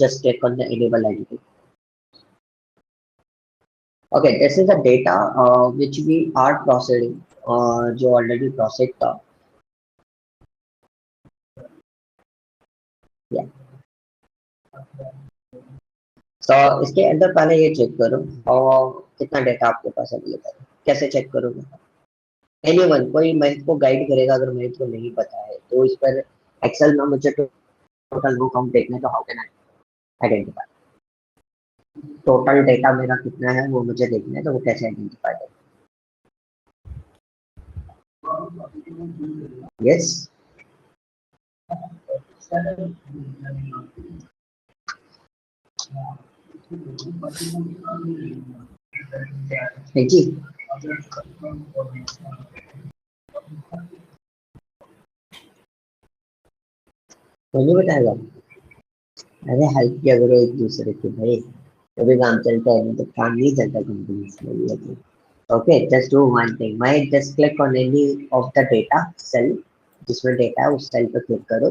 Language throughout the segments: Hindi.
Just click on the enable editing. Okay, this is the data which we are processing, जो already processed था. Yeah. So इसके अंदर पहले ये चेक करो और कितना डेटा आपके पास अवेलेबल है. कैसे चेक करोगे? एनीवन, कोई मैथ को गाइड करेगा. अगर मैथ को नहीं पता है तो इस पर एक्सेल में मुझे टोटल रो काउंट देखना है, तो how can I identify total data मेरा कितना है, वो मुझे देखना है, तो वो कैसे आइडेंटिफाई करें? यस, जी नहीं बताएगा. अरे हेल्प किया करो एक दूसरे को भाई, तभी काम चलता है, नहीं तो काम नहीं चलता कंपनी में. Okay, just do one thing. मैं just click on any of the data cell, जिसमें डेटा है उस सेल पर क्लिक करो.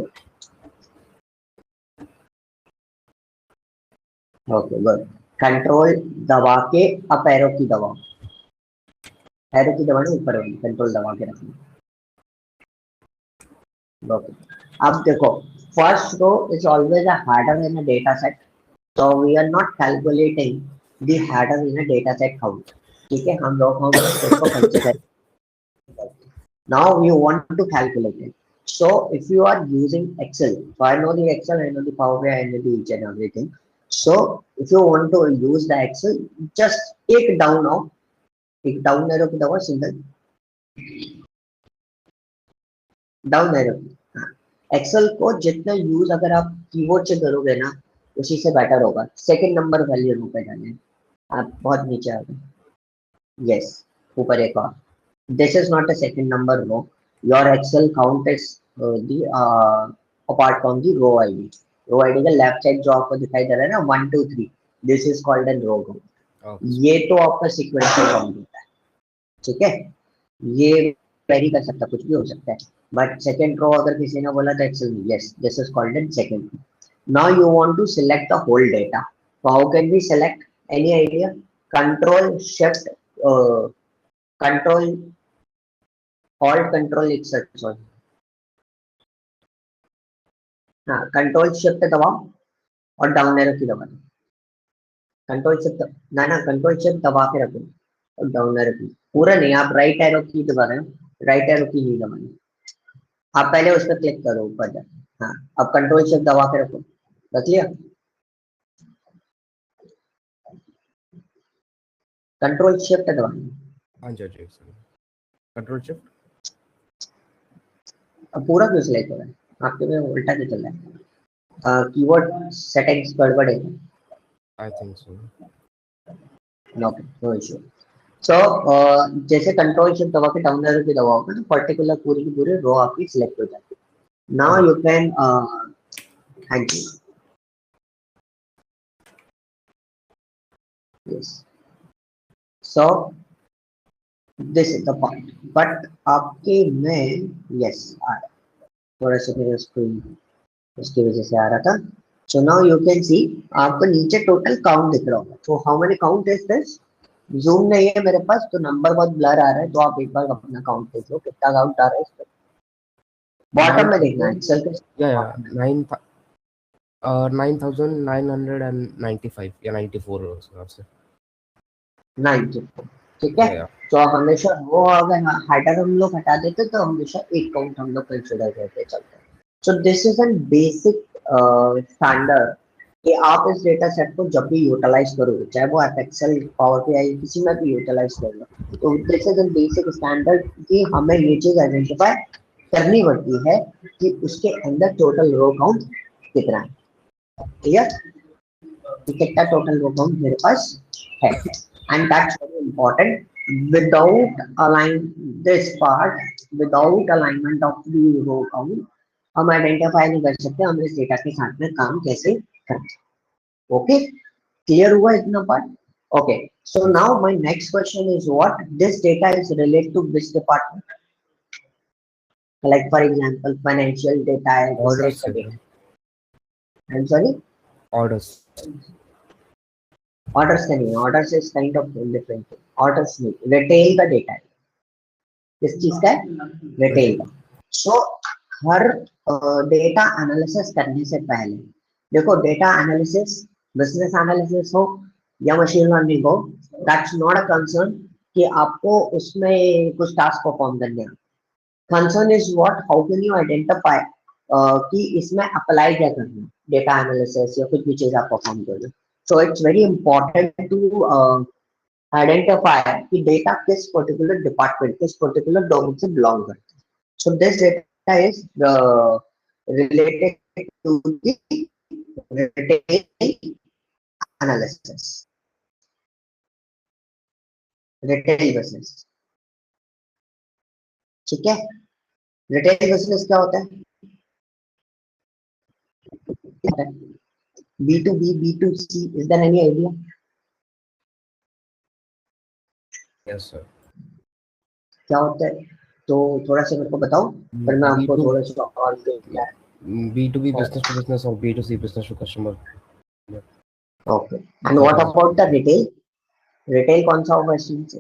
Okay good. कंट्रोल दबा के अप एरो की दबाओ. एरो की दबाना ऊपर वाली, कंट्रोल दबा के रखना. ओके, अब देखो, first row is always a header in a data set, so we are not calculating the header in a data set count. ठीक है, हम row count को consider. Now you want to calculate it. So if you are using Excel, so I know the Excel, I know the Power BI, I know the each and everything. So if you want to use the Excel, just take down now, take down arrow की दबाओ, single down arrow. एक्सेल को जितना यूज अगर आप कीबोर्ड से करोगे ना, उसी से बेटर होगा. सेकंड नंबर वैल्यू रो पे जाने, आप बहुत नीचे आ गए. यस, ऊपर एक और. This is not a second number row. Your Excel count is the apart from the row ID. Row ID का लेफ्ट साइड जो आपको दिखाई दे रहा है ना, 1 2 3, this is called an row count. ये तो आपका सीक्वेंशियल काउंट होता है. ठीक है, ये वेरी कर सकता, कुछ भी हो सकता है. But second row अगर किसी ने बोला तो Excel, yes, this is called in second row. Now you want to select the whole data. So how can we select? Any idea? Control Shift, Control Alt Control Except, sorry. हाँ, Control Shift दबाओ और डाउन एरो की दबा दो. Control Shift ना Control Shift दबा के रखो और डाउन एरो की. पूरा नहीं, आप राइट एरो की दबा रहे हो, राइट एरो की नहीं दबानी. आप पहले उस पर क्लिक करो ऊपर जा. हाँ, अब कंट्रोल शिफ्ट दबा के रखो. रख लिया? कंट्रोल शिफ्ट दबाना. हाँ जी, कंट्रोल शिफ्ट. अब पूरा क्यों सिलेक्ट हो रहा है आपके में? उल्टा क्यों चल रहा है? कीबोर्ड सेटिंग्स गड़बड़ है. I think so. No issue. So जैसे कंट्रोल शिफ्ट दबा के डाउन एरो की दबाओगे तो पर्टिकुलर पूरी की पूरी रो आपकी सिलेक्ट हो जाती है. नाउ यू कैन, हाँ जी, yes. So this is the point. But आपके में यस आ रहा है, थोड़ा सा मेरा स्क्रीन उसकी वजह से आ रहा था. So now you can see, आपको नीचे टोटल काउंट दिख रहा होगा. तो how many count is this? Zoom नहीं है मेरे पास तो नंबर बहुत ब्लर आ रहा है, तो आप एक बार अपना काउंट देख लो कितना काउंट आ रहा है इस पर. बॉटम में देखना है एक्सेल के. या 9,995 या 94 से 94. ठीक है, तो हमेशा वो अगर हेडर हम लोग हटा देते तो हमेशा एक काउंट हम लोग कंसिडर करके चलते हैं. सो this is an basic standard कि आप इस डेटा सेट को जब भी यूटिलाइज करोगे, चाहे वो आप एक्सेल, पावर बीआई, किसी में भी यूटिलाइज कर लो, तो this is an basic standard कि हमें ये चीज आइडेंटिफाई करनी पड़ती है कि उसके अंदर टोटल रो काउंट कितना है. क्लियर? कितना टोटल रो काउंट मेरे पास है. And that's very important. Without align this part, without alignment of the row count, हम आइडेंटिफाई नहीं कर सकते हम इस डेटा के साथ में काम कैसे करते. ओके, क्लियर हुआ इतना part? Okay, so now my next question is what this data is related to which department? Like for example financial data है. ऑर्डर से. I'm sorry, Orders. ऑर्डर्स का नहीं, orders is kind of different, orders नहीं, रिटेल का डेटा है, किस चीज का है, रिटेल का। सो हर डेटा एनालिसिस करने से पहले, देखो डेटा एनालिसिस, बिजनेस एनालिसिस हो या मशीन लर्निंग हो, दैट्स नॉट अ कंसर्न कि आपको उसमें कुछ टास्क परफॉर्म करने हैं। Concern is what, how can you identify कि इसमें अप्लाई क्या करना है, डेटा एनालिसिस या कुछ भी चीज आप परफॉर्म करना। So it's very important to identify कि डेटा किस पर्टिकुलर डिपार्टमेंट, किस पर्टिकुलर डोमेन से बिलोंग करता है। So this data is related to the retail analysis, retail business। ठीक है, रिटेल बिजनेस क्या होता है, B to B, B to C, is there any idea? Yes, sir. क्या होता है, तो थोड़ा सा मेरे को बताओ, फिर मैं B आपको to थोड़ा सा और B2B, business to business, or B2C, business to customer. Yeah. Okay, and That what is about the retail, retail कौन सा होगा इसमें से?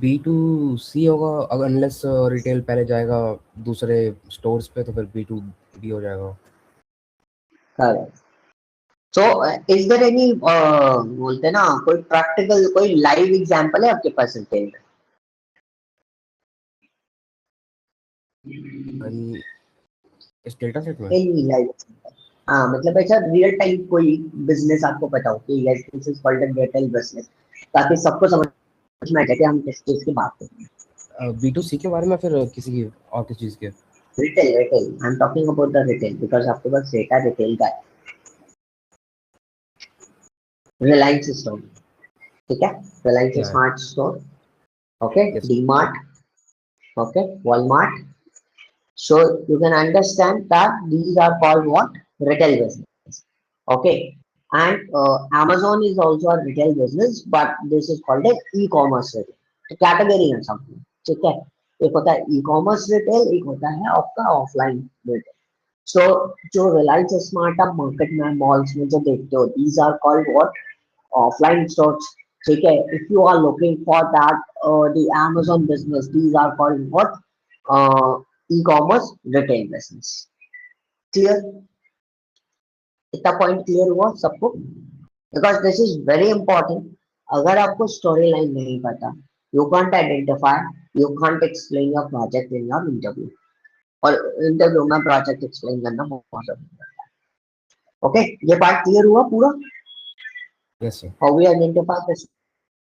B2C होगा, अगर अनलेस रिटेल पहले जाएगा दूसरे स्टोर्स पे तो फिर B2B हो जाएगा। Correct. So is there any बोलते हैं ना, कोई प्रैक्टिकल, कोई लाइव एग्जांपल है आपके पास रिटेल में? एंड इस डेटा सेट में एनी लाइव, हाँ मतलब ऐसा रियल टाइम कोई बिजनेस आपको पता हो कि yes this is called a retail business, ताकि सबको समझ में आ जाए कि हम किस चीज की बात कर रहे हैं। B2C के बारे में, फिर किसी की और किस चीज़ के? Retail, retail, I am talking about the retail because आपके पास डेटा रिटेल का है। रिलायंस स्टोर, ठीक है, रिलायंस या smart store, okay, yes D mart, okay, Walmart. So you can understand that these are called what? Retail business. Okay. And Amazon is also a retail business, but this is called an e-commerce retail. तो कैटेगरी है सब, ठीक है, एक होता है ई कॉमर्स रिटेल, एक होता है आपका ऑफलाइन रिटेल। सो जो रिलायंस स्मार्ट आप मार्केट में, मॉल्स में जो देखते हो, these are called what, offline stores. ठीक है, if you are looking for that the Amazon business, these are called what, e-commerce retail business। Clear, इतना पॉइंट क्लियर हुआ सबको? Because this is very important. अगर आपको स्टोरी लाइन नहीं पता, you can't identify, you can't explain your project in your interview, और इंटरव्यू में प्रोजेक्ट एक्सप्लेन करना बहुत जरूरी है। ओके, ये पार्ट क्लियर हुआ पूरा, yes sir. How we identify this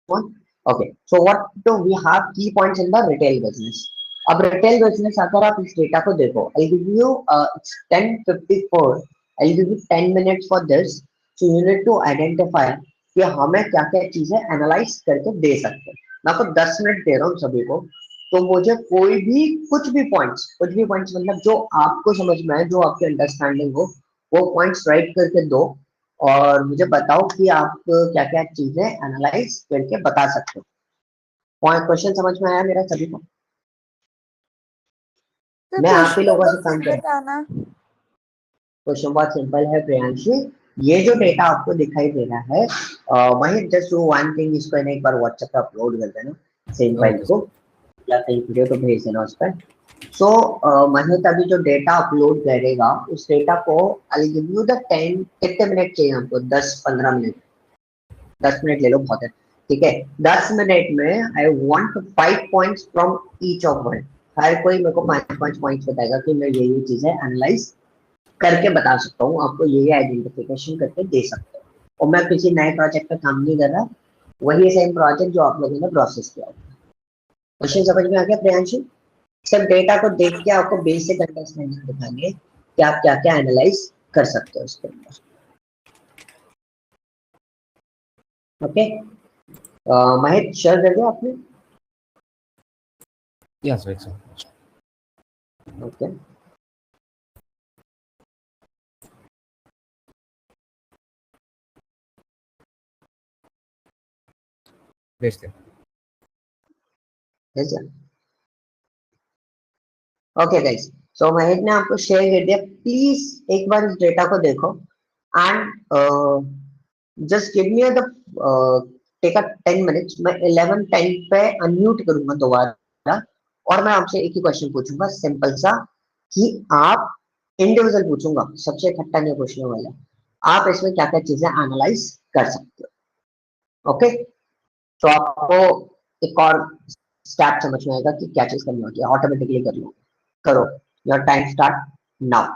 one? Okay, so what do we have key points in the retail business? अब retail business अगर आप इस डेटा को देखो, I'll give you it's 10:54, I'll give you 10 minutes for this, so you need to identify कि हमें क्या क्या चीजें एनालाइज करके दे सकते हैं। मैं आपको 10 मिनट दे रहा हूँ सभी को, तो मुझे कोई भी कुछ भी पॉइंट्स मतलब जो आपको समझ में आए, जो आपकी अंडरस्टैंडिंग हो, वो पॉइंट्स राइट करके दो, और मुझे बताओ कि आप क्या क्या चीजें एनालाइज करके बता सकते हो। पॉइंट, क्वेश्चन समझ में आया मेरा सभी को? तो मैं आप ही क्वेश्चन लोगों एक बार से काम फिर कर, बताना। क्वेश्चन बहुत सिंपल है प्रियांशी। ये जो डेटा आपको दिखाई दे रहा है, वही जस्ट डू वन थिंग, इसको एक बार व्हाट्सएप पे अपलोड कर देना, सेम फाइल ओके को, या कहीं वीडियो को भेज देना उस पर। सो महीत अभी जो डेटा अपलोड करेगा, उस डेटा को आई गिव यू द 10, कितने मिनट चाहिए हमको, 10-15 मिनट, 10 मिनट ले लो, बहुत है, ठीक है। 10 मिनट में I want 5 points from each of one. हर कोई मेरे को 5 5 पॉइंट्स बताएगा कि मैं ये चीजें एनालाइज करके बता सकता हूँ आपको, ये आइडेंटिफिकेशन करके दे सकता हूँ। और मैं किसी नए प्रोजेक्ट पे काम नहीं कर रहा, वही सेम प्रोजेक्ट जो आप लोगों ने प्रोसेस किया। क्वेश्चन समझ में आ गया प्रियांशी? सब डेटा को देख के आपको बेसिक अंडरस्टैंडिंग दिखाएंगे कि आप क्या क्या एनालाइज कर सकते हो उसके अंदर। ओके, महेश शेयर कर दिया आपने? Yes right sir. ओके, भेजते हैं। ओके गाइस, सो महेश ने आपको शेयर कर दिया। प्लीज एक बार इस डेटा को देखो, and just give me the take a 10 minutes, मैं 11:10 पे अनम्यूट करूंगा दोबारा और मैं आपसे एक ही क्वेश्चन पूछूंगा सिंपल सा, कि आप इंडिविजुअल पूछूंगा, सबसे इकट्ठा नहीं पूछने वाला, आप इसमें क्या क्या चीजें एनालाइज कर सकते हो। ओके, तो आपको एक और स्टेप समझ में आएगा कि क्या चीज करनी होती है, ऑटोमेटिकली कर लो, करो। Your time start now.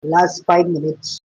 Last 5 minutes.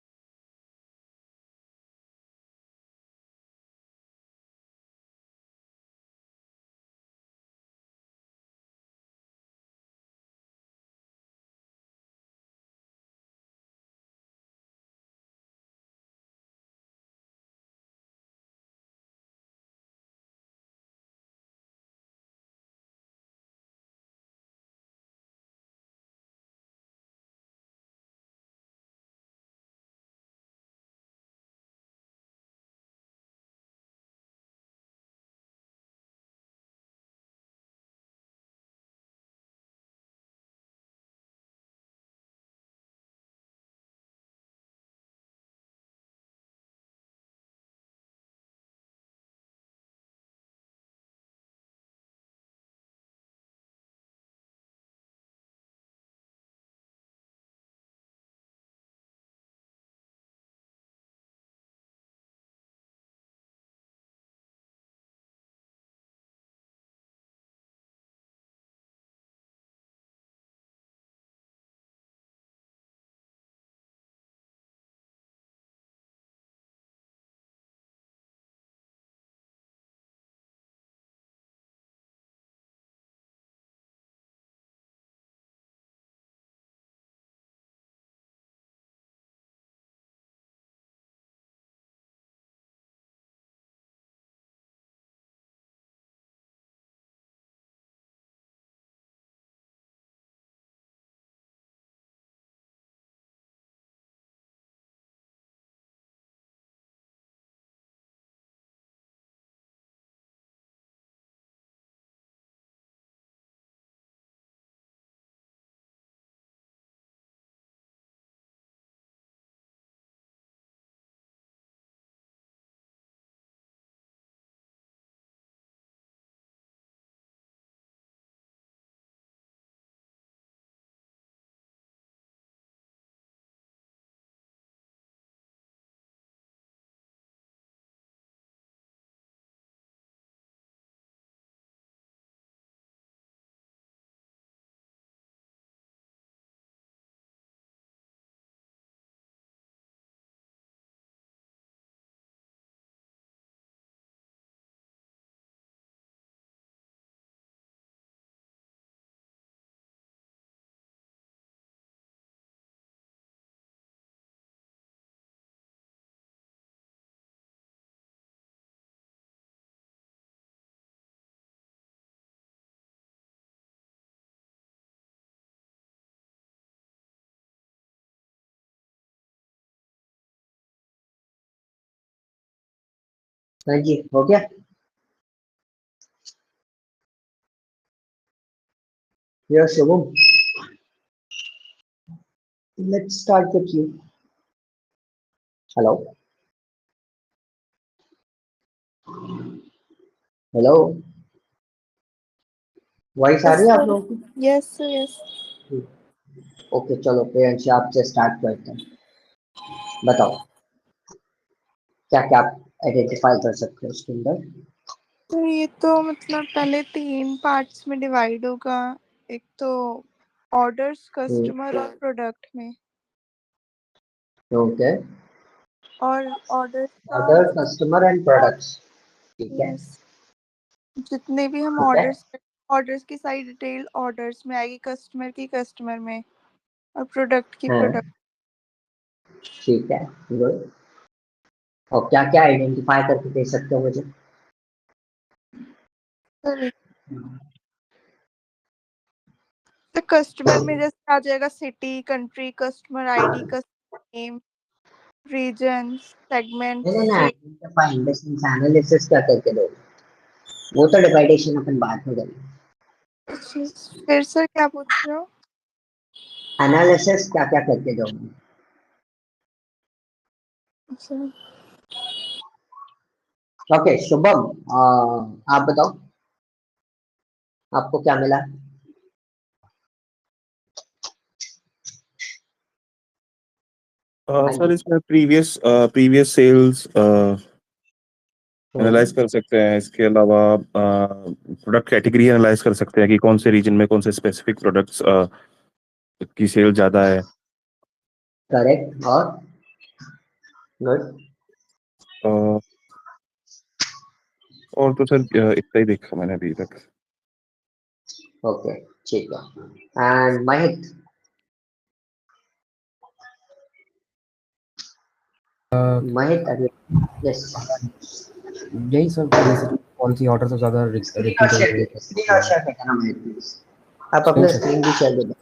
हाँ जी, हो गया. Yes, Shubham. Let's start with you. Hello. Hello. Voice आ Yes, रही है आप sir. लोगों की? Yes, sir. Yes. ओके, चलो प्रियंशी आपसे स्टार्ट करते हैं. बताओ क्या क्या आप आइडेंटिफाई कर सकते हो उसके अंदर. तो ये तो मतलब पहले 3 पार्ट्स में डिवाइड होगा. एक तो ऑर्डर्स, कस्टमर और प्रोडक्ट में. ओके. और ऑर्डर्स का ऑर्डर, कस्टमर एंड प्रोडक्ट्स. ठीक है. यस, जितने भी हम ठीक है. ऑर्डर्स की सारी डिटेल ऑर्डर्स में आएगी, कस्टमर की कस्टमर में, और प्रोडक्ट की हाँ. प्रोडक्ट. ठीक है. गुड. और क्या क्या आइडेंटिफाई करके दे सकते हो मुझे? तो कस्टमर में जैसे आ जाएगा city, country, customer ID, customer name, region, segment, नहीं नहीं नहीं, स्टेट. आइडेंटिफाई बिजनेस एनालिसिस क्या करके दोगे? वो तो डिवाइडेशन अपन बाद में करेंगे. फिर सर क्या पूछ रहे हो? एनालिसिस क्या क्या करके दोगे? अच्छा. ओके शुभम, आप बताओ आपको क्या मिला? हाँ सर जी. इसमें प्रीवियस प्रीवियस सेल्स हम्म. एनालाइज कर सकते हैं. इसके अलावा प्रोडक्ट कैटेगरी एनालाइज कर सकते हैं कि कौन से रीजन में कौन से स्पेसिफिक प्रोडक्ट्स की सेल ज़्यादा है. करेक्ट। और गुड। और तो सर इतना ही देखा मैंने अभी तक। ओके ठीक है। एंड महित, महित अभी यस यही सब बेसिकली कौन सी ऑर्डर से ज़्यादा रिपीट हो रही है। स्क्रीन और शेयर करना महित प्लीज। आप स्क्रीन अपना शॉट स्क्रीन भी शेयर कर दो।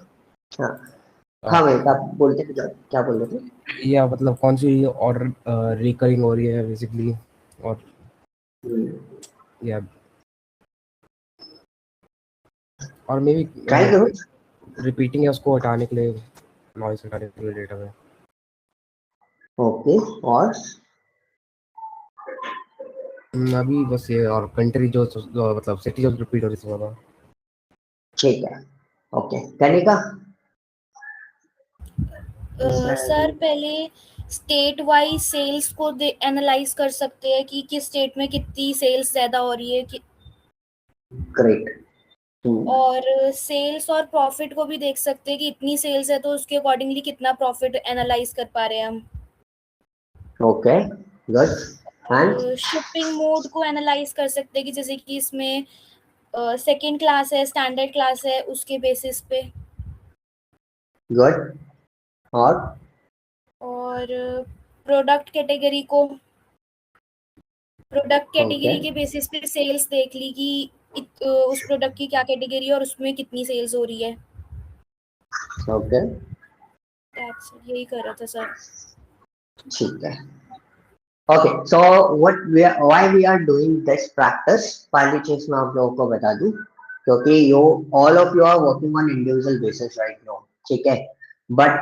हाँ हाँ महित, आप बोलते थे क्या बोल रहे थे? या मतलब कौन सी ऑर्डर रिकरिंग हो रही है बेसिकली, और या और मे भी ट्राई करो। रिपीटिंग है उसको हटाने के लिए, नॉइस हटाने के लिए डेटा में। ओके और अभी बस ये, और कंट्री जो मतलब सिटी जो रिपीट हो रही है ज़्यादा। ठीक है। ओके कनिका। सर पहले स्टेट वाइज सेल्स को एनालाइज कर सकते हैं कि किस स्टेट में कितनी सेल्स ज्यादा हो रही है ग्रेट। और सेल्स और प्रॉफिट को भी देख सकते हैं कि इतनी सेल्स है तो उसके अकॉर्डिंगली कितना प्रॉफिट एनालाइज कर पा रहे हैं हम। Okay good. And shipping mode को एनालाइज कर सकते हैं कि जैसे कि इसमें सेकंड क्लास है, स्टैंडर्ड क्लास है, उसके बेसिस पे। गुड। और और प्रोडक्ट ओके कैटेगरी के बेसिस पे सेल्स देख ली कि उस प्रोडक्ट की क्या कैटेगरी है और उसमें कितनी सेल्स हो रही है। ओके यही कर रहा था सर। ठीक है। Okay so why we are doing this practice, पहली चीज मैं आप लोगों को बता दूं, क्योंकि you all of you are working on individual basis right now, ठीक है। But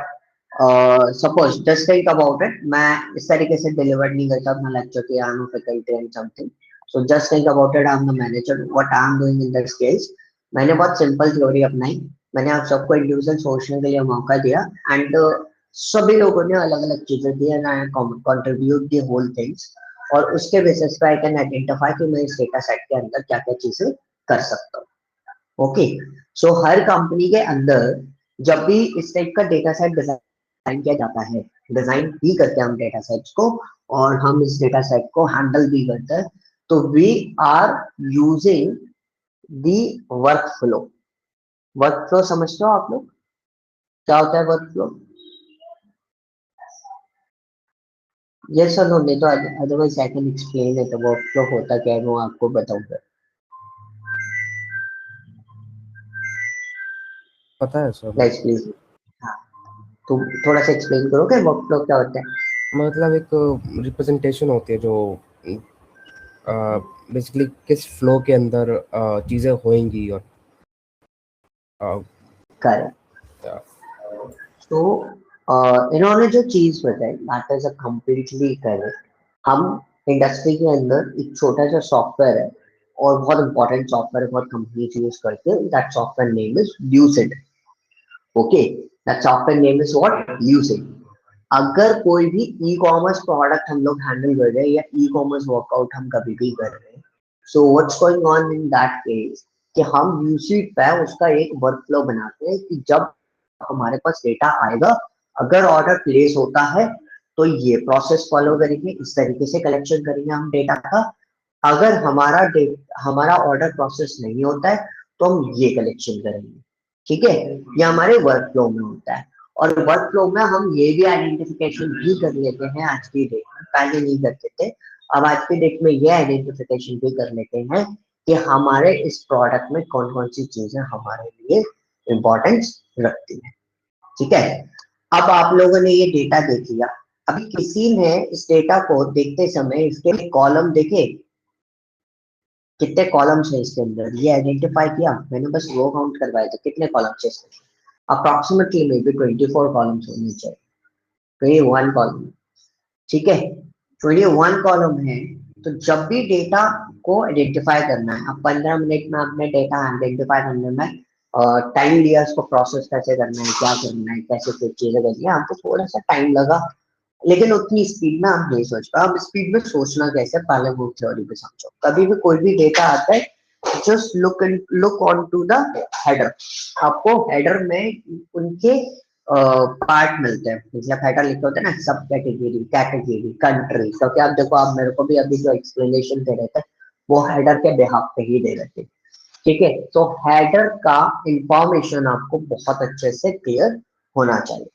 suppose just think about it, मैं इस तरीके से डिलीवर नहीं करता अपना लेक्चर कि I am faculty and something. So just think about it, I am the manager, what I am doing in this case. मैंने बहुत सिंपल थ्योरी अपनाई, मैंने आप सबको इंडिविजुअल सोचने के लिए मौका दिया एंड सभी लोगों ने अलग अलग चीजें दी and I contribute the whole things, और उसके बेसिस पे आई कैन आइडेंटिफाई कि मैं इस डेटा सेट के अंदर क्या क्या चीजें कर सकता हूँ। ओके सो हर कंपनी के अंदर जब भी इस टाइप का डेटा सेट डिजाइन किया जाता है, डिजाइन भी करते हैं हम डेटा सेट्स को, और हम इस डेटा सेट को हैंडल भी करते हैं, तो we are using the work flow. Work flow समझते हो आप लोग क्या होता है वर्क फ्लो? यस और नो, नहीं तो otherwise I can explain it, work flow होता क्या है वो आपको बताऊंगा। पता है सर, गाइस प्लीज, हाँ तुम थोड़ा सा एक्सप्लेन करो कि वर्क फ्लो क्या होता है। मतलब एक रिप्रेजेंटेशन होती है जो बेसिकली किस फ्लो के अंदर चीज़ें होएंगी, और करेक्ट। या, तो इन्होंने जो चीज बताई that is a completely correct. हम इंडस्ट्री के अंदर एक छोटा सा सॉफ्टवेयर है, और बहुत इंपॉर्टेंट सॉफ्टवेयर है, बहुत कंपनीज यूज करते हैं, that software name is lucid. Okay that software name is what, lucid. अगर कोई भी ई कॉमर्स प्रोडक्ट हम लोग हैंडल कर रहे हैं या ई कॉमर्स वर्कआउट हम कभी भी कर रहे हैं, so what's going on in that case कि हम यूसीट पे उसका एक वर्क फ्लो बनाते हैं कि जब हमारे पास डेटा आएगा, अगर ऑर्डर प्लेस होता है तो ये प्रोसेस फॉलो करेंगे, इस तरीके से कलेक्शन करेंगे हम डेटा का। अगर हमारा ऑर्डर प्रोसेस नहीं होता है तो हम ये कलेक्शन करेंगे, ठीक है। ये हमारे वर्क फ्लो में होता है, और वर्क फ्लो में हम ये भी आइडेंटिफिकेशन भी कर लेते हैं आज की डेट में, पहले नहीं करते थे, अब आज की डेट में ये आइडेंटिफिकेशन भी कर लेते हैं कि हमारे इस प्रोडक्ट में कौन कौन सी चीजें हमारे लिए इम्पोर्टेंस रखती है, ठीक है। अब आप लोगों ने ये डेटा देख लिया, अभी किसी ने इस डेटा को देखते समय इसके कॉलम देखे, कितने कॉलम्स है इसके अंदर ये आइडेंटिफाई किया, मैंने बस वो काउंट करवाया था कितने कॉलम्स है इसमें, अप्रोक्सीमेटली मे बी 24 कॉलम्स होने चाहिए, तो ये 1 कॉलम, ठीक है। तो ये 1 कॉलम है, तो जब भी डेटा को आइडेंटिफाई करना है, अब 15 मिनट में आपने डेटा आइडेंटिफाई करने में टाइम लिया, उसको प्रोसेस कैसे करना है, क्या करना है, कैसे कुछ चीजें करनी है, आपको थोड़ा सा टाइम लगा, लेकिन उतनी स्पीड में आप नहीं सोच पाए। अब स्पीड में सोचना कैसे, पहले वो थ्योरी पे समझो। कभी भी कोई भी डेटा आता है, just look on to the header. आपको हेडर में उनके पार्ट मिलते हैं, मतलब हेडर लिखे होते हैं ना, सब कैटेगरी, कैटेगरी, कंट्री। क्योंकि आप देखो, आप मेरे को भी अभी जो एक्सप्लेनेशन दे रहे थे वो हेडर के बिहाफ पे ही दे रहे थे, ठीक है। तो हेडर का इंफॉर्मेशन आपको बहुत अच्छे से क्लियर होना चाहिए।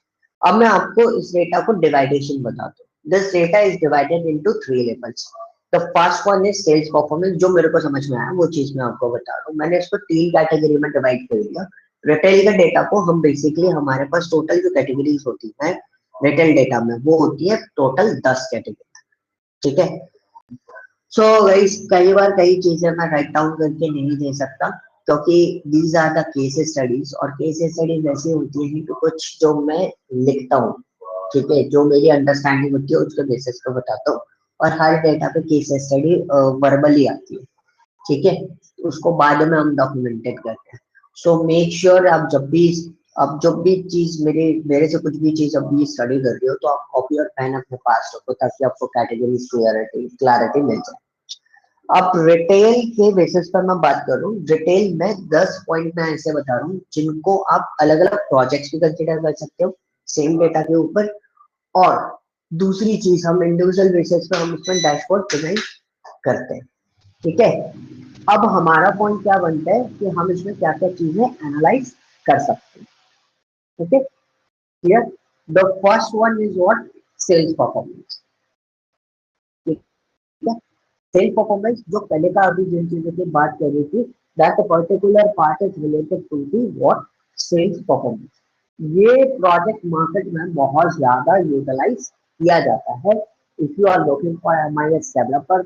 अब मैं आपको इस डेटा को डिवाइडेशन बताता हूँ। This data is divided into 3 levels. The first one is sales performance, जो मेरे को समझ में आया वो चीज मैं आपको बता रहा हूँ। मैंने इसको 3 कैटेगरी में डिवाइड कर दिया। रिटेल का डेटा को हम बेसिकली, हमारे पास टोटल जो कैटेगरीज होती है रिटेल डेटा में, वो होती है टोटल 10 कैटेगरी, ठीक है। सो गाइस, कई बार कई चीजें मैं राइट डाउन करके नहीं दे सकता, क्योंकि these are the case studies, और केस स्टडीज ऐसी होती है कि कुछ जो मैं लिखता हूँ, ठीक है, जो मेरी अंडरस्टैंडिंग होती है उसके बेसिस पे बताता हूँ, और हर डेटा पे केस स्टडी वर्बली आती है, ठीक है, उसको बाद में हम डॉक्यूमेंटेड करते हैं। सो मेक श्योर आप जब भी चीज मेरे से कुछ भी चीज अभी स्टडी कर रही हो, तो आप कॉपी और पेन अपने पास रखो, ताकि आपको कैटेगरी क्लैरिटी मिल जाए। अब रिटेल के बेसिस पर मैं बात करूं, रिटेल में 10 पॉइंट मैं ऐसे बता रहा हूँ जिनको आप अलग अलग प्रोजेक्ट्स भी कंसिडर कर सकते हो सेम डेटा के ऊपर। और दूसरी चीज, हम इंडिविजुअल बेसिस पर हम उसमें डैशबोर्ड प्रेजेंट करते हैं, ठीक है। अब हमारा पॉइंट क्या बनता है कि हम इसमें क्या क्या चीजें एनालाइज कर सकते हैं, ठीक है, clear. The first one is what, sales performance, ठीक है। सेल्स परफॉर्मेंस, जो पहले का अभी जिन चीजों की बात कर रही थी, that particular part is related to the what, sales performance. ये प्रोजेक्ट मार्केट में बहुत ज्यादा यूटिलाइज किया जाता है। If you are looking for MIS developer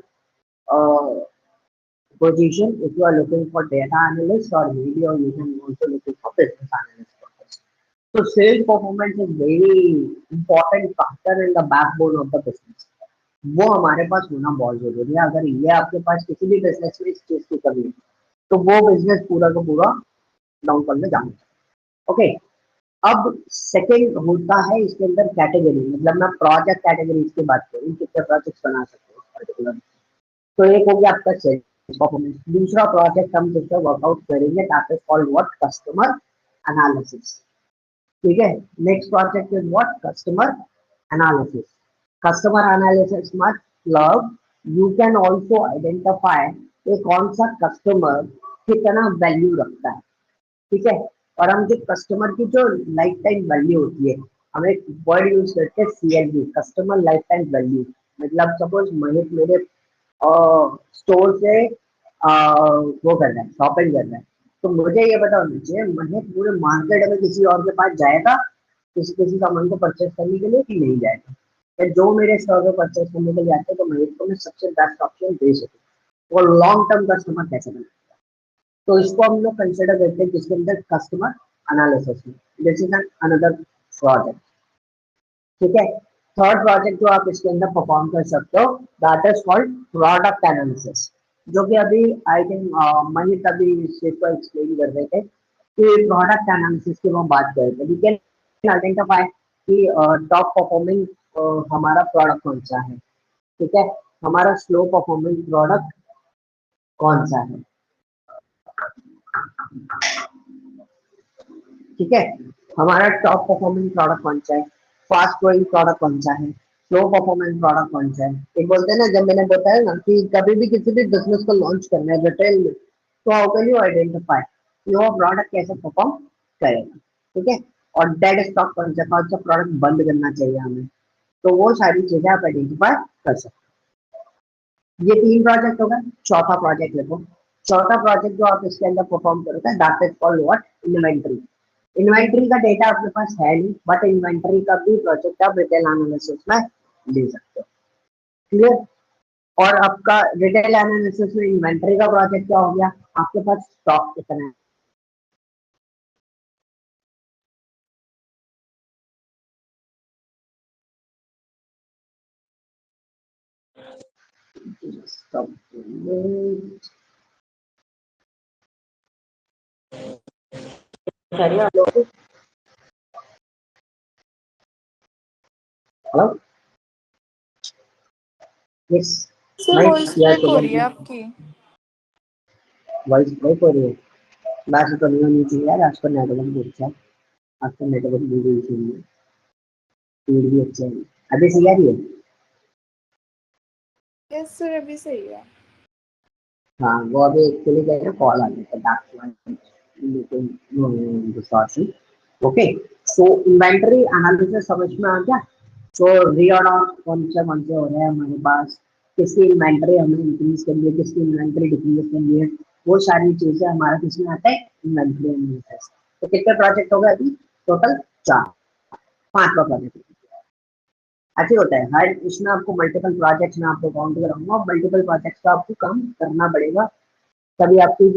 position, if you are looking for data analyst, or maybe or you can also looking for business analyst purpose. So sales performance is very important factor in the backbone of the business. वो हमारे पास होना बहुत जरूरी है। अगर ये आपके पास किसी भी बिजनेस में इस चीज की कमी है, तो वो बिजनेस पूरा का पूरा डाउनफॉल में जाना चाहिए, ओके। अब सेकंड होता है इसके अंदर कैटेगरी, मतलब मैं प्रोजेक्ट कैटेगरीज की बात करूँ, कितने प्रोजेक्ट्स बना सकते हो पर्टिकुलर। तो एक हो गया आपका सेल्स परफॉर्मेंस। दूसरा प्रोजेक्ट हम जिसका वर्कआउट करेंगे, that is called what, customer analysis, ठीक है। Next project is what, customer analysis. Customer analysis मतलब यू कैन ऑल्सो आइडेंटिफाई कि कौन सा कस्टमर कितना वैल्यू रखता है, ठीक है। और हम जो कस्टमर की जो लाइफ टाइम वैल्यू होती है, हम एक वर्ड यूज करते हैं CLV, customer life time value. मतलब सपोज महेश मेरे स्टोर से वो कर रहा है, शॉपिंग कर रहा है, तो मुझे ये पता होना चाहिए महेश पूरे मार्केट में किसी और के पास जाएगा किसी किसी सामान को परचेस करने के लिए कि नहीं जाएगा, या जो मेरे स्टोर में परचेस करने के लिए आते हैं, तो महेश को मैं सबसे बेस्ट ऑप्शन दे सकूँ। वो लॉन्ग टर्म कस्टमर कैसे बने, तो इसको हम लोग कंसिडर करते हैं जिसके अंदर कस्टमर एनालिसिस में। दिस इज अनदर प्रोजेक्ट, ठीक है। थर्ड प्रोजेक्ट जो आप इसके अंदर परफॉर्म कर सकते हो, that is called product analysis, जो कि अभी आई थिंक मनीष अभी इस चीज को एक्सप्लेन कर रहे थे कि प्रोडक्ट एनालिसिस की वो बात कर रहे थे। वी कैन आइडेंटिफाई कि टॉप परफॉर्मिंग हमारा प्रोडक्ट कौन सा है, ठीक है, हमारा स्लो परफॉर्मिंग प्रोडक्ट कौन सा है, ठीक है, हमारा टॉप परफॉर्मिंग प्रोडक्ट कौन सा है, फास्ट ग्रोइंग प्रोडक्ट कौन सा है, स्लो परफॉर्मेंस प्रोडक्ट कौन सा है। एक बोलते हैं ना, जब मैंने बताया ना कि कभी भी किसी भी बिजनेस को लॉन्च करना है रिटेल में, तो हाउ कैन यू आइडेंटिफाई कि वो प्रोडक्ट कैसे परफॉर्म करेगा, ठीक है। और डेड स्टॉक कौन सा प्रोडक्ट बंद करना चाहिए हमें, तो वो सारी चीजें आप आइडेंटिफाई कर सकते हैं। ये 3 प्रोजेक्ट हो गए। चौथा प्रोजेक्ट देखो, चौथा प्रोजेक्ट जो आप इसके अंदर परफॉर्म करोगे, that is called what, inventory. Inventory का डेटा आपके पास है नहीं, बट इन्वेंटरी का भी प्रोजेक्ट आप रिटेल एनालिसिस में ले सकते हो, क्लियर। और आपका रिटेल एनालिसिस में इन्वेंटरी का प्रोजेक्ट क्या हो गया, आपके पास स्टॉक कितना है, stock, hello, yes, sir voice break हो रही है आपकी। वॉइस ब्रेक हो रही है, वैसे तो नहीं होनी चाहिए यार, आज का नेटवर्क बहुत अच्छा है। आपका नेटवर्क भी इशू नहीं है, स्पीड भी अच्छा है, अभी सही आ रही है? यस सर, अभी सही है। हाँ, वो अभी एक्चुअली क्या है, कॉल आ गया था, डिस्टॉर्शन। ओके, सो इन्वेंटरी एनालिसिस समझ में आ गया। तो रीऑर्डर कौन से हो रहे हैं हमारे पास, किसकी इन्वेंटरी हमें इंक्रीज करनी है, किसकी इन्वेंटरी डिक्रीज करनी है, वो सारी चीजें हमारा किसमें आता है, इन्वेंटरी एनालिसिस। तो कितने प्रोजेक्ट हो गए अभी टोटल? 4, 5वां प्रोजेक्ट ऐसे होता है। हर इसमें आपको मल्टीपल प्रोजेक्ट्स में आपको काउंट कराऊंगा, मल्टीपल प्रोजेक्ट्स का आपको काम करना पड़ेगा, तभी आपकी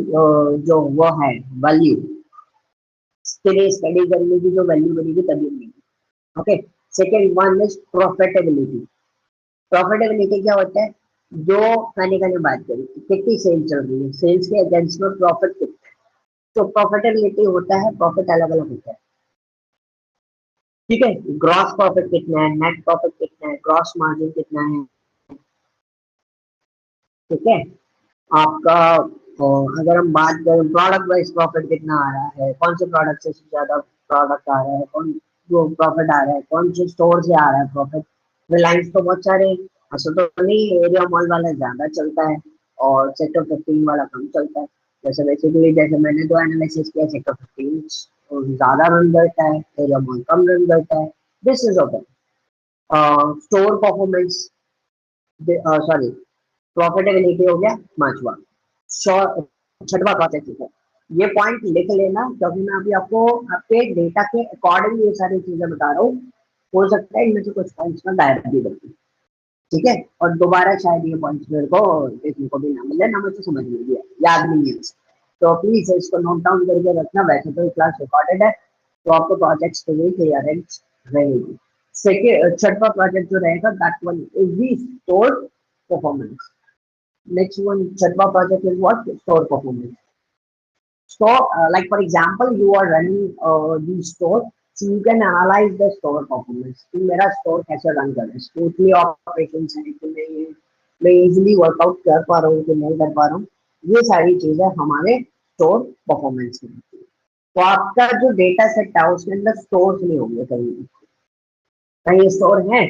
जो वो है वैल्यू, स्टडी करने की जो वैल्यू बनेगी तभी बनेगी। Okay, second one is profitability. Profitability क्या होता है, जो मैंने बात करी कितनी सेल चल रही है, सेल्स के अगेंस्ट में प्रॉफिट कितना है। तो प्रॉफिटेबिलिटी होता है, प्रॉफिट अलग अलग होता है, ठीक है। ग्रॉस प्रॉफिट कितना है, नेट प्रॉफिट कितना है, ग्रॉस मार्जिन कितना है, ठीक है। आपका अगर हम बात करें प्रोडक्ट वाइज प्रॉफिट कितना आ रहा है, कौन से प्रोडक्ट से ज्यादा प्रोडक्ट आ रहा है, कौन जो प्रॉफिट आ रहा है, कौन से स्टोर से आ रहा है प्रॉफिट। रिलायंस तो बहुत सारे, ऐसा तो नहीं, एरिया मॉल वाला ज्यादा चलता है और सेक्टर 15 वाला कम चलता है। जैसे बेसिकली जैसे मैंने तो एनालिसिस किया, सेक्टर 15 ज्यादा रन करता है, एरिया मॉल कम रन करता है। This is okay. Store performance, sorry, profitability हो गया 5वां। 6वां प्रोजेक्ट है, ये पॉइंट लिख लेना, क्योंकि मैं अभी आपको आपके डेटा के अकॉर्डिंग ये सारी चीजें बता रहा हूँ। हो सकता है इनमें से कुछ पॉइंट्स में गायब भी बदलूं, ठीक है। और दोबारा शायद ये पॉइंट्स मेरे को देखने को भी ना मिले, ना मुझे समझ में भी है, याद नहीं है मुझे। तो प्लीज इसको नोट डाउन करके रखना। वैसे तो क्लास रिकॉर्डेड है, तो आपको प्रोजेक्ट्स के लिए क्लियरेंस रहेगी। सेकेंड 6वां प्रोजेक्ट जो रहेगा, that one is the store performance. Next one, Chatba project is what? Store performance. So, like for example, you are running the store, so you can analyze the store performance. कि मेरा store कैसे run कर रहा है, smoothly operations है कि नहीं, मैं easily workout कर पा रहा हूँ कि नहीं कर पा रहा हूँ, ये सारी चीजें हमारे store performance में होती है। तो आपका जो डेटा सेट है उसके अंदर स्टोर्स नहीं होंगे कहीं भी। कहीं स्टोर है,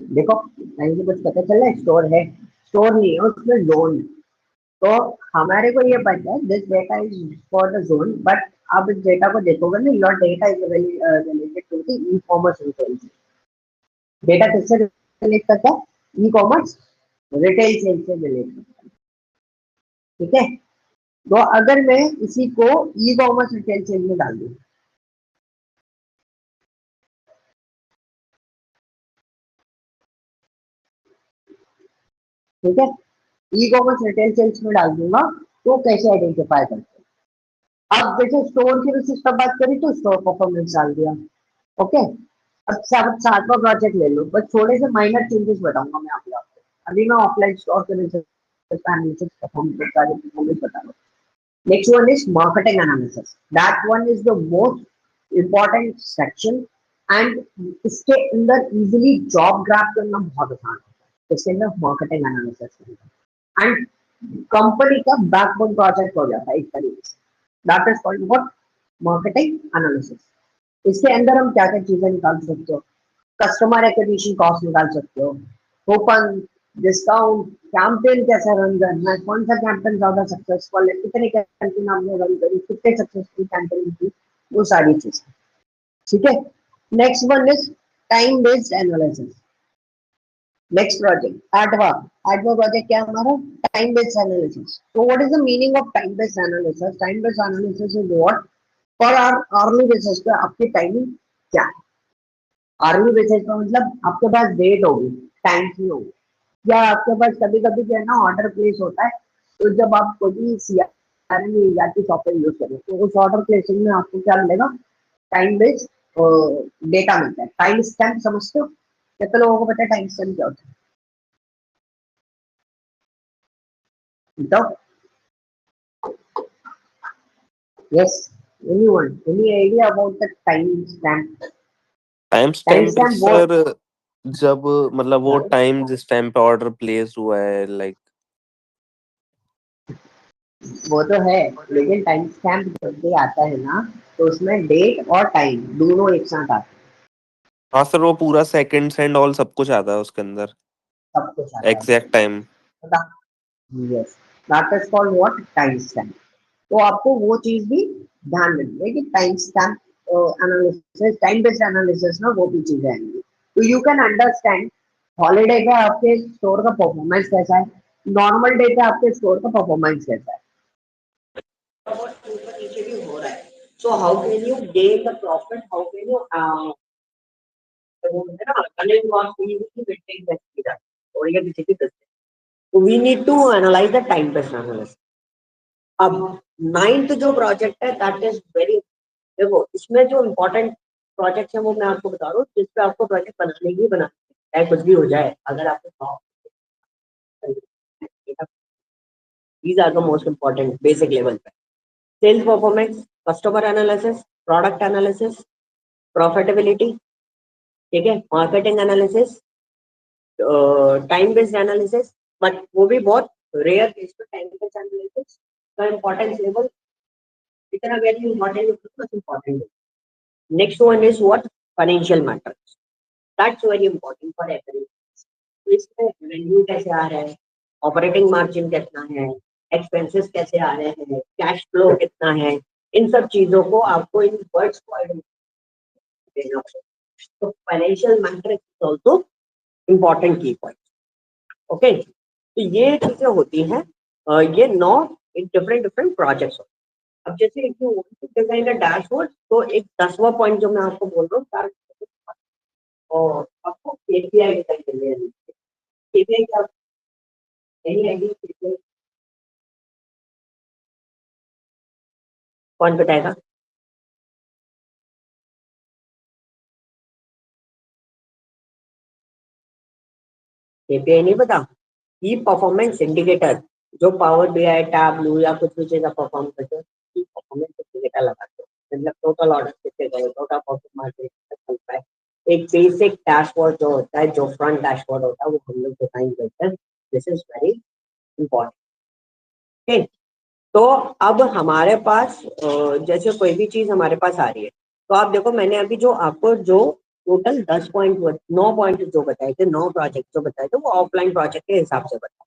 देखो कहीं से कुछ पता चल रहा है स्टोर है, स्टोर नहीं है उसमें जोन है। तो हमारे को ये पता है this data is for the zone, but आप इस डेटा को देखोगे ना, your data is related to the e commerce retail. Data किससे रिलेट करता है? ई कॉमर्स रिटेल सेल से रिलेट करता है, ठीक है। तो अगर मैं इसी को ई कॉमर्स रिटेल सेल में डाल दूँ, ठीक है, ई कॉमर्स रिटेल सेल्स में डाल दूंगा, तो कैसे आइडेंटिफाई करते हैं। अब जैसे स्टोर की सिस्टम बात करी तो स्टोर परफॉर्मेंस डाल दिया, ओके। अब 7वां प्रोजेक्ट ले लो, बस थोड़े से माइनर चेंजेस बताऊंगा मैं आपको। अभी मैं ऑफलाइन स्टोर के एनालिसिस परफॉर्मेंस बता रहा हूँ। Next one is marketing analysis, that one is the most important section, and इसके अंदर इजीली जॉब ग्रैब करना बहुत आसान होता है, इसके अंदर मार्केटिंग एनालिसिस एंड कंपनी का बैकबोन प्रोजेक्ट हो जाता है एक तरीके से। That is called what? Marketing analysis. इसके अंदर हम क्या क्या चीजें निकाल सकते हो, कस्टमर एक्विजिशन कॉस्ट निकाल सकते हो, कूपन, डिस्काउंट, कैंपेन कैसे रन करना है, कौन सा कैंपेन ज्यादा सक्सेसफुल है, कितने कैंपेन आपने रन करी, कितने सक्सेसफुल कैंपेन की, वो सारी चीजें, ठीक है। Next one is time based analysis. Next project 8वां प्रोजेक्ट क्या है हमारा? Time based analysis. तो what is the meaning of time based analysis? Time based analysis is what, per hourly basis पे आपकी टाइमिंग क्या है। आर्मी बेसिस पे मतलब आपके पास डेट होगी, टाइम की होगी, या आपके पास कभी कभी क्या है ना, ऑर्डर प्लेस होता है, तो जब आप कोई सीआरएम या की सॉफ्टवेयर यूज करें तो उस ऑर्डर प्लेसिंग में आपको क्या मिलेगा? टाइम बेस्ड डेटा मिलता है। टाइम स्टैम्प समझते हो? कितने लोगों को पता है टाइम स्टैम्प क्या होता है? बताओ। Yes, anyone, any idea about the time stamp? Time time stamp stamp वो, सर, जब मतलब वो टाइम जिस टाइम पे ऑर्डर प्लेस हुआ है, लाइक वो तो है, लेकिन टाइम स्टैम्प जब भी आता है ना, तो उसमें डेट और टाइम दोनों एक साथ आते हैं, हाँ सर, वो पूरा सेकंड्स एंड ऑल सब कुछ आता है उसके अंदर, सब कुछ आता है। Exact time. Yes, that is called what, time stamp. तो आपको वो चीज भी ध्यान रखनी है कि time stamp analysis, time based analysis ना वो भी चीजें आएंगी, तो यू कैन अंडरस्टैंड हॉलीडे पे आपके स्टोर का परफॉर्मेंस कैसा है, नॉर्मल डे पे आपके स्टोर का परफॉर्मेंस कैसा है, और ऊपर नीचे भी हो रहा है। So how can you gain the profit, how can you वो बोलते हैं ना रनिंग कॉस्ट भी मेंटेन कैसे किया जाए और ये किसी की तरफ से, we need to analyze the time based analysis. अब नाइन्थ जो प्रोजेक्ट है दैट इज वेरी, देखो इसमें जो इम्पोर्टेंट प्रोजेक्ट है वो मैं आपको बता रहा हूँ, जिस पे आपको प्रोजेक्ट बनाने ही बनाना है, चाहे कुछ भी हो जाए, अगर आपको these are the most important basic level पे, sales performance, customer analysis, product analysis, profitability, ठीक है, marketing analysis, time based analysis, but वो भी बहुत रेयर केस पे टाइम बेस्ड एनालिसिस का इम्पोर्टेंस लेवल इतना वेरी इम्पोर्टेंट, बस important. Next one is what, financial matters, that's very important for every. तो इसमें रेवेन्यू कैसे आ रहा है, ऑपरेटिंग मार्जिन कितना है, एक्सपेंसेस कैसे आ रहे हैं, कैश फ्लो कितना है, इन सब चीजों को आपको इन वर्ड्स को आइडेंटिफाई देना होगा। तो फाइनेंशियल मैट्रिक्स ऑल्सो इम्पोर्टेंट की पॉइंट। ओके, तो ये चीजें होती हैं, ये 9 डिफरेंट डिफरेंट प्रोजेक्ट्स। अब जैसे if you want to design a dashboard, तो एक 10वां पॉइंट जो मैं आपको बोल रहा हूँ, और आपको केपीआई डिजाइन करनी है। केपीआई क्या, यही आएगी KPI? कौन बताएगा? केपीआई नहीं पता? की परफॉर्मेंस इंडिकेटर, जो पावर बीआई, टैबलू या कुछ भी चीज परफॉर्म करते हो, की परफॉर्मेंस इंडिकेटर लगाते हो, मतलब टोटल ऑर्डर कितने गए, टोटल प्रॉफिट मार्जिन कितना चल रहा है। एक बेसिक डैशबोर्ड जो होता है, जो फ्रंट डैशबोर्ड होता है, वो हम लोग डिजाइन करते हैं। This is very important. ठीक, तो अब हमारे पास जैसे कोई भी चीज हमारे पास आ रही है, तो आप देखो मैंने अभी जो आपको जो टोटल 10 पॉइंट 9 पॉइंट जो बताए थे, 9 प्रोजेक्ट जो बताए थे, वो ऑफलाइन प्रोजेक्ट के हिसाब से बताए।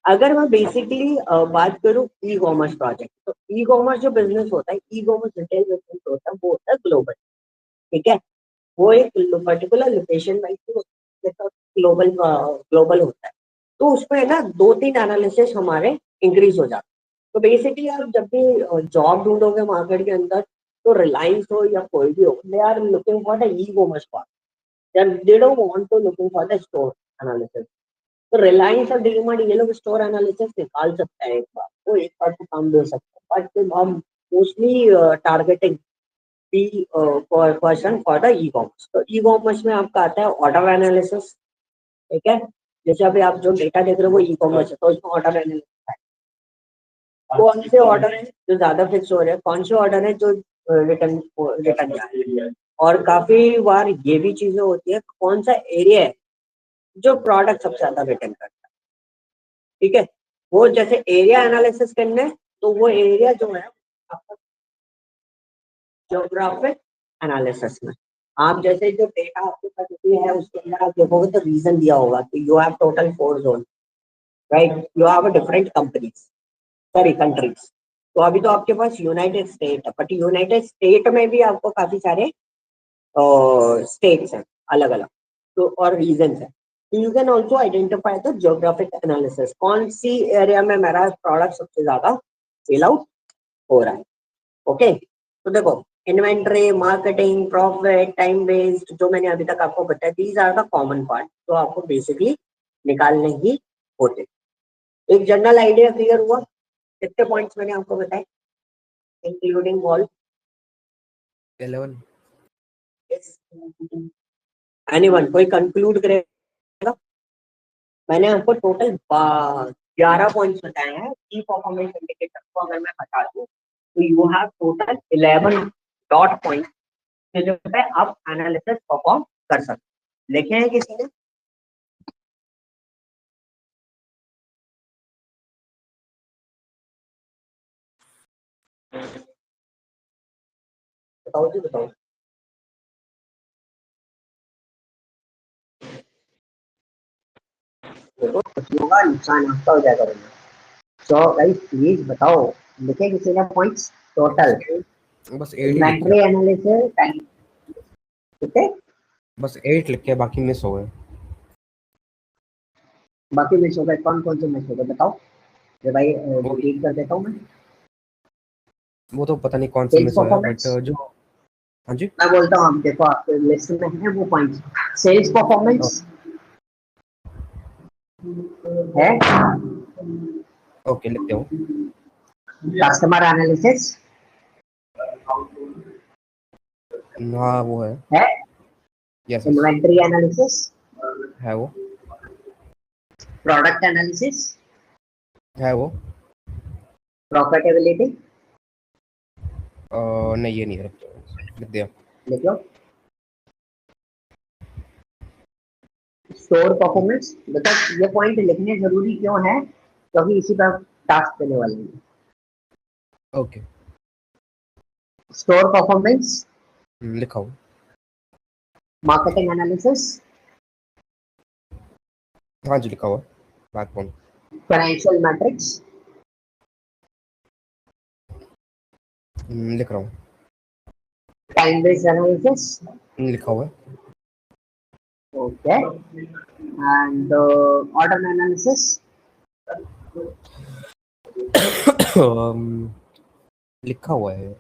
अगर मैं बेसिकली बात करूँ ई कॉमर्स प्रोजेक्ट, तो ई कॉमर्स जो बिजनेस होता है, ई कॉमर्स रिटेल बिजनेस होता है, वो होता है ग्लोबल। ठीक है, वो एक particular location wise global global होता है। तो उसमें ना 2-3 एनालिसिस हमारे इंक्रीज हो जाते हैं। तो बेसिकली आप जब भी जॉब ढूंढोगे मार्केट के अंदर, तो रिलायंस हो या कोई भी हो, they are looking for the e commerce part, they don't want to looking for the store analysis. तो रिलायंस और डीमार्ट ये लोग स्टोर एनालिसिस निकाल सकते हैं, एक बार वो एक बार तो काम दे सकते हैं, बट हम mostly targeting the person for the e commerce. तो ई कॉमर्स में आपका आता है ऑर्डर एनालिसिस। ठीक है, जैसे अभी आप जो डेटा देख रहे हो वो ई कॉमर्स है, तो इसमें ऑर्डर एनालिसिस है, कौन से ऑर्डर है जो ज्यादा फिक्स हो रहे हैं, कौन से ऑर्डर है जो रिटर्न रिटर्न जा रहे हैं, और काफी बार ये भी चीजें होती है कौन सा एरिया है जो प्रोडक्ट सबसे ज्यादा रिटर्न करता है। ठीक है, वो जैसे एरिया एनालिसिस करना है, तो वो एरिया जो है आपका ज्योग्राफिक एनालिसिस में, आप जैसे जो डेटा आपके पास है उसके अंदर आप देखोगे तो रीजन दिया होगा कि you have total 4 zone, right, you have different companies, sorry countries. तो अभी तो आपके पास यूनाइटेड स्टेट है, बट यूनाइटेड स्टेट में भी आपको काफी सारे स्टेट्स हैं अलग अलग, तो और रीजन है। तो you can also identify the geographic analysis, कौन सी एरिया में मेरा प्रोडक्ट सबसे ज्यादा सेल आउट हो रहा है। ओके, तो देखो inventory, marketing, profit, time waste, जो मैंने अभी तक आपको बताया, these are the common part जो आपको बेसिकली निकालने ही होते। एक जनरल आइडिया क्लियर हुआ? कितने पॉइंट्स मैंने आपको बताए इंक्लूडिंग ऑल? 11। एनीवन कोई कंक्लूड करेगा? मैंने आपको टोटल 11 पॉइंट्स बताए हैं की परफॉर्मेंस इंडिकेटर को, अगर मैं बता दूं तो you have total 11 dot point जिन पे आप एनालिसिस परफॉर्म कर सकते। लिखे हैं किसी ने? बताओ जी बताओ। देखो कुछ होगा नुकसान आपका हो जाएगा। सो गाइस प्लीज बताओ, लिखे किसी ने पॉइंट्स टोटल? बस 8 ही लिखे, इन्वेंटरी एनालिसिस टाइम कितने? बस 8 लिखे, बाकी मिस हो गए। बाकी मिस हो गए, कौन कौन से मिस हो गए बताओ? ये भाई वो रिपीट कर देता हूँ मैं। वो तो पता नहीं कौन सा सेल्स मिस होया, बट परफॉर्मेंस, जो, हाँ जी, मैं बोलता हूँ, आप देखो आपके लिस्ट में है वो पॉइंट्स। सेल्स परफॉर्मेंस है, ओके लिखते हो। कस्टमर एनालिसिस हाँ वो है, है, यस यस इन्वेंटरी एनालिसिस, है वो, प्रोडक्ट एनालिसिस, है वो। प्रॉफिटेबिलिटी नहीं ये नहीं है, लिख दिया। लिख लो। स्टोर परफॉर्मेंस, बताओ ये पॉइंट लिखने जरूरी क्यों है? क्योंकि इसी पर टास्क देने वाले हैं। ओके स्टोर परफॉर्मेंस, लिखा हो। मार्केटिंग एनालिसिस, हाँ जी लिखा हुआ, बात कौन, फाइनेंशियल मैट्रिक्स, लिख रहा हूँ, टाइम बेस्ड एनालिसिस, लिखा हुआ है। ओके, एंड ऑर्डर एनालिसिस, लिखा हुआ है,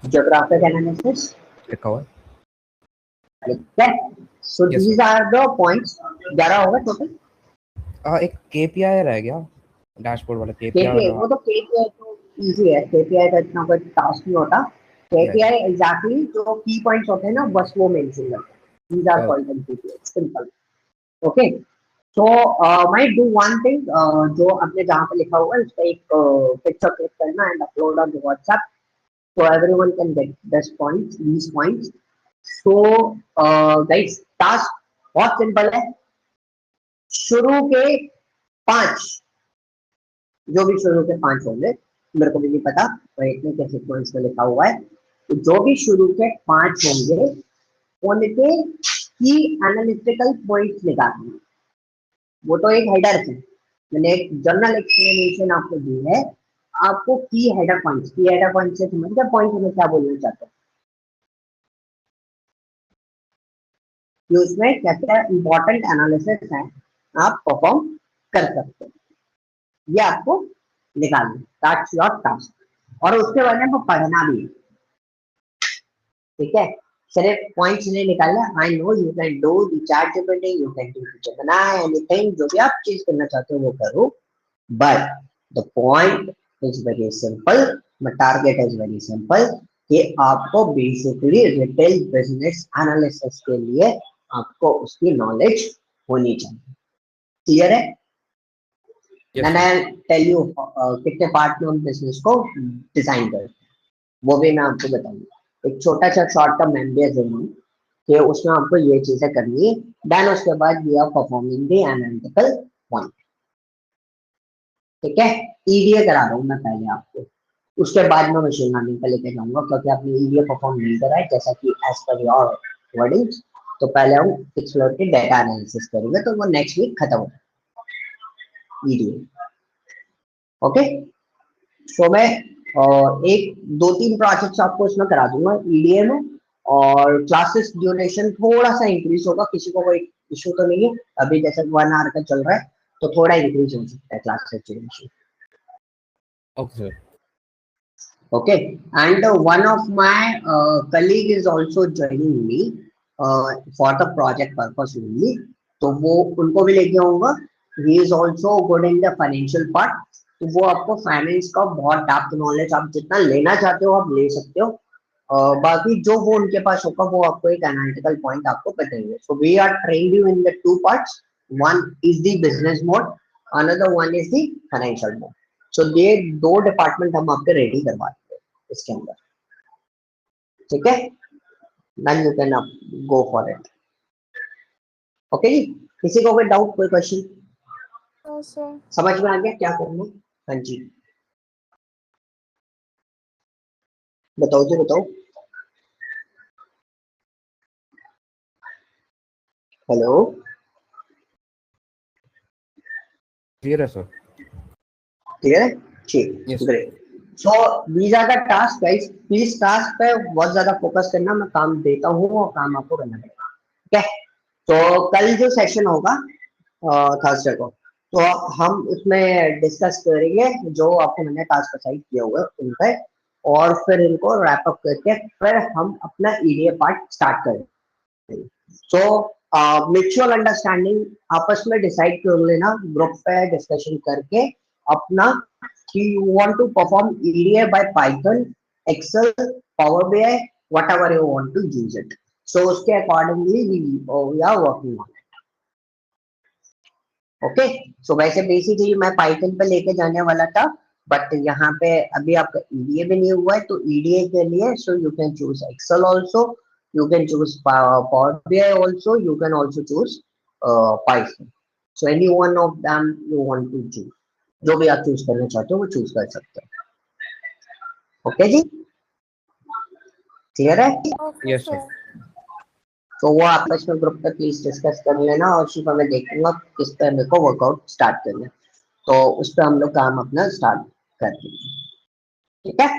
ज्योग्राफिक एनालिसिस, लिखा हुआ है, ठीक है। So yes these are the points, 11 होगा टोटल। सर। एक केपीआई रह गया, डैशबोर्ड वाला केपीआई केपीआई, वाला। वो तो केपीआई तो इजी है, केपीआई का इतना कोई टास्क नहीं होता। केपीआई एग्जैक्टली जो की पॉइंट्स होते हैं ना, बस वो मेंशन करते हैं। These are called KPI, simple. Okay, so might do one thing, जो आपने जहाँ पे लिखा हुआ है उसका एक पिक्चर क्लिक करना and upload on WhatsApp, so everyone can get this points, these points. So guys, task बहुत सिंपल है। शुरू के 5, जो भी शुरू के 5 होंगे, मेरे को भी नहीं पता पर इतने के सीक्वेंस में लिखा हुआ है, तो जो भी शुरू के 5 होंगे उनके की एनालिटिकल पॉइंट्स निकालने। वो तो एक हेडर है, मैंने एक जनरल एक्सप्लेनेशन आपको दी है। आपको की हेडर पॉइंट्स, की हेडर पॉइंट से समझ गया पॉइंट में क्या बोलना चाहते हैं कि उसमें क्या क्या इंपॉर्टेंट एनालिसिस है आप परफॉर्म कर सकते हैं, ये आपको निकालना, दैट्स योर टास्क। और उसके बाद में वो पढ़ना भी है, ठीक है। सिर्फ पॉइंट्स नहीं निकालना। I know you can do the chat GPT, you can do Gemini, anything, जो भी आप चीज करना चाहते हो वो करो, but the point is very simple, the target is very simple कि आपको बेसिकली रिटेल बिजनेस एनालिसिस के लिए आपको उसकी नॉलेज होनी चाहिए। क्लियर है? Yes, then I tell you कितने पार्ट में हम बिजनेस को डिजाइन करते हैं, वो भी मैं आपको बताऊंगा। एक छोटा सा शॉर्ट टर्म एमबीए दूंगा कि उसमें आपको ये चीजें करनी है। देन उसके बाद we are performing the analytical point, ठीक है। ईडीए करा रहा हूँ मैं पहले आपको, उसके बाद मैं मशीन लर्निंग पे लेके जाऊंगा, क्योंकि आपने ईडीए परफॉर्म नहीं करा है जैसा कि एज पर योर वर्डिंग्स। तो पहले हम एक्सप्लोरेटरी डेटा एनालिसिस करेंगे, तो वो नेक्स्ट वीक खत्म हो ईडीए। ओके, तो मैं एक 2-3 प्रोजेक्ट्स आपको इसमें करा दूंगा ईडीए में, और क्लासेस ड्यूरेशन थोड़ा सा इंक्रीज होगा, किसी को कोई इशू तो नहीं है। अभी जैसे 1 आवर का चल रहा है तो थोड़ा इंक्रीज हो सकता है classes duration. okay sir. Okay, and one of my colleague is also joining me for the project purpose only, तो वो उनको भी लेके आऊंगा। he is also good in the financial part, तो वो आपको फाइनेंस का बहुत डेप्थ नॉलेज, आप जितना लेना चाहते हो आप ले सकते हो। बाकी जो वो उनके पास होगा वो आपको एक एनालिटिकल पॉइंट आपको बताएंगे। So we are trained you in the 2 parts, one is the business mode, another one is the financial mode. सो ये 2 डिपार्टमेंट हम आपके रेडी करवाते हैं इसके अंदर, ठीक है। Then you can go for it. Okay जी, किसी को कोई डाउट, कोई क्वेश्चन? सर समझ में आ गया क्या करना है? हाँ जी बताओ जी बताओ। हेलो, क्लियर है सर? क्लियर है? ठीक, Yes. Great. So these are the task guys, please task पे बहुत ज्यादा फोकस करना, मैं काम देता हूँ और काम आपको करना पड़ेगा, ठीक है? तो कल जो सेशन होगा थर्सडे को, तो हम उसमें डिस्कस करेंगे जो आपको मैंने टास्क असाइन किया हुआ है उन पे, और फिर इनको रैप अप करके फिर हम अपना ईडीए पार्ट स्टार्ट करेंगे। सो म्यूचुअल अंडरस्टैंडिंग आपस में डिसाइड कर लेना, ग्रुप पे डिस्कशन करके अपना कि you want to perform EDA by Python, Excel, Power BI, whatever you want to use it. So उसके accordingly we are working on. Okay, so वैसे बेसिकली मैं पाइथन पे लेके जाने वाला था, बट यहाँ पे अभी आपका ईडीए भी नहीं हुआ है, तो ईडीए के लिए so you can choose Excel also, you can choose Power BI also, you can also choose Python. So any one of them you want to choose, जो भी आप चूज करना चाहते हो वो चूज कर सकते हो। ओके जी, क्लियर है? Okay Yes sir. सर। तो वो आपस में ग्रुप पे प्लीज डिस्कस कर लेना, और उसी पर मैं देखूंगा किस पे मेरे को वर्कआउट स्टार्ट करना है, तो उस पर हम लोग काम अपना स्टार्ट कर देंगे, ठीक है?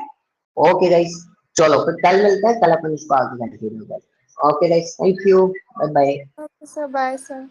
ओके गाइस, चलो फिर कल मिलते हैं, कल अपन इसको आगे कंटिन्यू करेंगे। Okay guys, thank you, bye bye. Okay sir, bye sir.